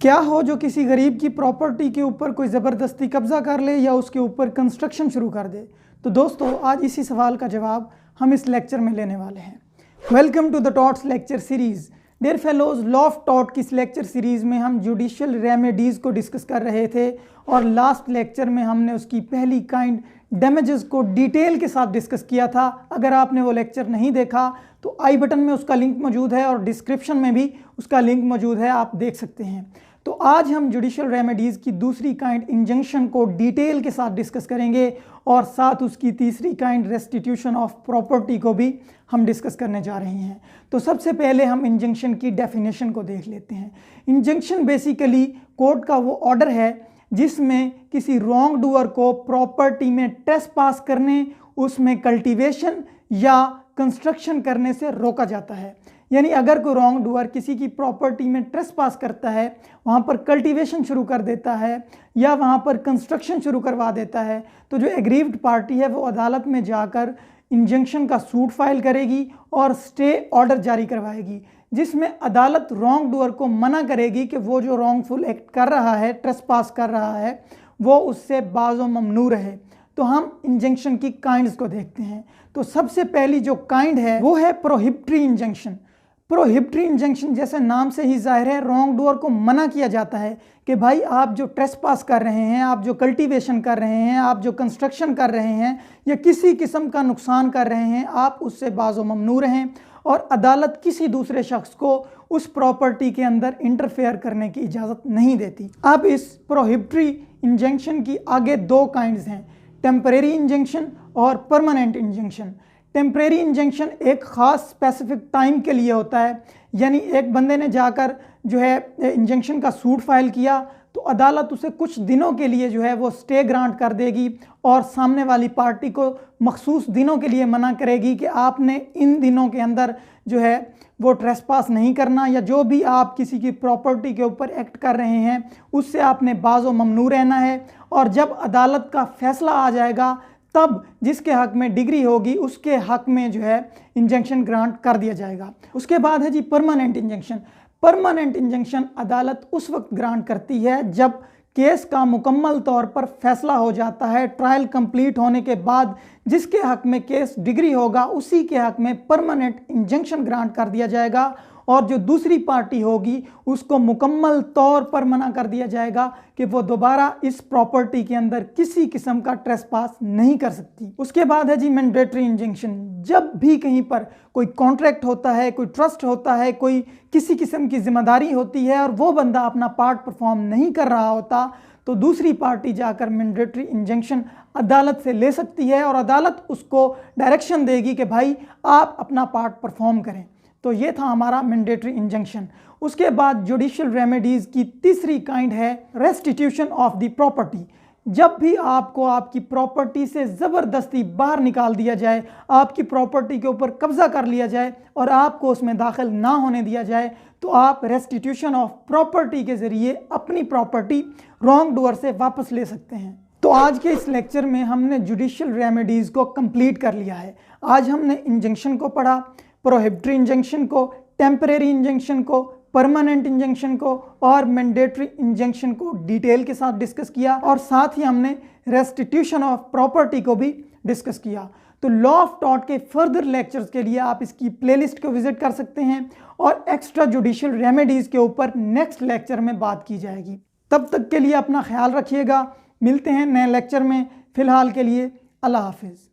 क्या हो जो किसी गरीब की प्रॉपर्टी के ऊपर कोई ज़बरदस्ती कब्ज़ा कर ले या उसके ऊपर कंस्ट्रक्शन शुरू कर दे। तो दोस्तों आज इसी सवाल का जवाब हम इस लेक्चर में लेने वाले हैं। Welcome to the thoughts lecture series. Dear fellows, law of thought की इस लेक्चर सीरीज़ में हम जुडिशियल रेमेडीज़ को डिस्कस कर रहे थे और लास्ट लेक्चर में हमने उसकी पहली काइंड डैमेजेस को डिटेल के साथ डिस्कस किया था। अगर आपने वो लेक्चर नहीं देखा तो आई बटन में उसका लिंक मौजूद है और डिस्क्रिप्शन में भी उसका लिंक मौजूद है, आप देख सकते हैं। तो आज हम जुडिशियल रेमेडीज़ की दूसरी काइंड इंजंक्शन को डिटेल के साथ डिस्कस करेंगे और साथ उसकी तीसरी काइंड रेस्टिट्यूशन ऑफ प्रॉपर्टी को भी हम डिस्कस करने जा रहे हैं। तो सबसे पहले हम इंजंक्शन की डेफिनेशन को देख लेते हैं। इंजंक्शन बेसिकली कोर्ट का वो ऑर्डर है जिसमें किसी रॉन्ग डूअर को प्रॉपर्टी में ट्रेसपास करने, उसमें कल्टीवेशन या कंस्ट्रक्शन करने से रोका जाता है। यानी अगर कोई रॉन्ग डूअर किसी की प्रॉपर्टी में ट्रेसपास करता है, वहाँ पर कल्टीवेशन शुरू कर देता है या वहाँ पर कंस्ट्रक्शन शुरू करवा देता है, तो जो एग्रीव्ड पार्टी है वो अदालत में जाकर इंजंक्शन का सूट फाइल करेगी और स्टे ऑर्डर जारी करवाएगी, जिसमें अदालत रॉन्ग डूअर को मना करेगी कि वो जो रॉन्गफुल एक्ट कर रहा है, ट्रेसपास कर रहा है, वो उससे बाज़ो ममनू रहे। तो हम इंजंक्शन की काइंड्स को देखते हैं। तो सबसे पहली जो काइंड है वो है प्रोहिबिटरी इंजंक्शन। प्रोहिबिटरी इंजंक्शन जैसे नाम से ही जाहिर है, रॉन्ग डूअर को मना किया जाता है कि भाई आप जो ट्रेसपास कर रहे हैं, आप जो कल्टीवेशन कर रहे हैं, आप जो कंस्ट्रक्शन कर रहे हैं या किसी किस्म का नुकसान कर रहे हैं, आप उससे बाज़ो ममनू रहें और अदालत किसी दूसरे शख्स को उस प्रॉपर्टी के अंदर इंटरफेयर करने की इजाज़त नहीं देती। अब इस प्रोहिबिटरी इंजंक्शन की आगे दो काइंड्स हैं, टेम्परेरी इंजंक्शन और परमानेंट इंजंक्शन। टेम्परेरी इंजंक्शन एक ख़ास स्पेसिफिक टाइम के लिए होता है, यानी एक बंदे ने जाकर जो है इंजंक्शन का सूट फाइल किया तो अदालत उसे कुछ दिनों के लिए जो है वो स्टे ग्रांट कर देगी और सामने वाली पार्टी को मखसूस दिनों के लिए मना करेगी कि आपने इन दिनों के अंदर जो है वो ट्रेसपास नहीं करना, या जो भी आप किसी की प्रॉपर्टी के ऊपर एक्ट कर रहे हैं उससे आपने बाज़ो ममनू रहना है। और जब अदालत का फैसला आ जाएगा तब जिसके हक में डिग्री होगी उसके हक में जो है इंजंक्शन ग्रांट कर दिया जाएगा। उसके बाद है जी परमानेंट इंजंक्शन। परमानेंट इंजंक्शन अदालत उस वक्त ग्रांट करती है जब केस का मुकम्मल तौर पर फैसला हो जाता है, ट्रायल कंप्लीट होने के बाद जिसके हक में केस डिग्री होगा उसी के हक में परमानेंट इंजंक्शन ग्रांट कर दिया जाएगा और जो दूसरी पार्टी होगी उसको मुकम्मल तौर पर मना कर दिया जाएगा कि वो दोबारा इस प्रॉपर्टी के अंदर किसी किस्म का ट्रेसपास नहीं कर सकती। उसके बाद है जी मैंडेटरी इंजंक्शन। जब भी कहीं पर कोई कॉन्ट्रैक्ट होता है, कोई ट्रस्ट होता है, कोई किसी किस्म की जिम्मेदारी होती है और वो बंदा अपना पार्ट परफॉर्म नहीं कर रहा होता, तो दूसरी पार्टी जाकर मैंडेटरी इंजंक्शन अदालत से ले सकती है और अदालत उसको डायरेक्शन देगी कि भाई आप अपना पार्ट परफॉर्म करें। तो ये था हमारा मैंडेटरी इंजंक्शन। उसके बाद जुडिशियल रेमेडीज़ की तीसरी काइंड है रेस्टिट्यूशन ऑफ द प्रॉपर्टी। जब भी आपको आपकी प्रॉपर्टी से ज़बरदस्ती बाहर निकाल दिया जाए, आपकी प्रॉपर्टी के ऊपर कब्ज़ा कर लिया जाए और आपको उसमें दाखिल ना होने दिया जाए, तो आप रेस्टिट्यूशन ऑफ प्रॉपर्टी के ज़रिए अपनी प्रॉपर्टी रॉन्ग डूअर से वापस ले सकते हैं। तो आज के इस लेक्चर में हमने जुडिशियल रेमेडीज़ को कंप्लीट कर लिया है। आज हमने इंजंक्शन को पढ़ा, प्रोहिबिटरी इंजंक्शन को, टेम्परेरी इंजंक्शन को, परमानेंट इंजंक्शन को और मैंडेटरी इंजंक्शन को डिटेल के साथ डिस्कस किया और साथ ही हमने रेस्टिट्यूशन ऑफ प्रॉपर्टी को भी डिस्कस किया। तो लॉ ऑफ टॉट के फर्दर लेक्चर्स के लिए आप इसकी प्लेलिस्ट को विजिट कर सकते हैं और एक्स्ट्रा जुडिशियल रेमेडीज़ के ऊपर नेक्स्ट लेक्चर में बात की जाएगी। तब तक के लिए अपना ख्याल रखिएगा। मिलते हैं नए लेक्चर में। फ़िलहाल के लिए अल्लाह हाफिज़।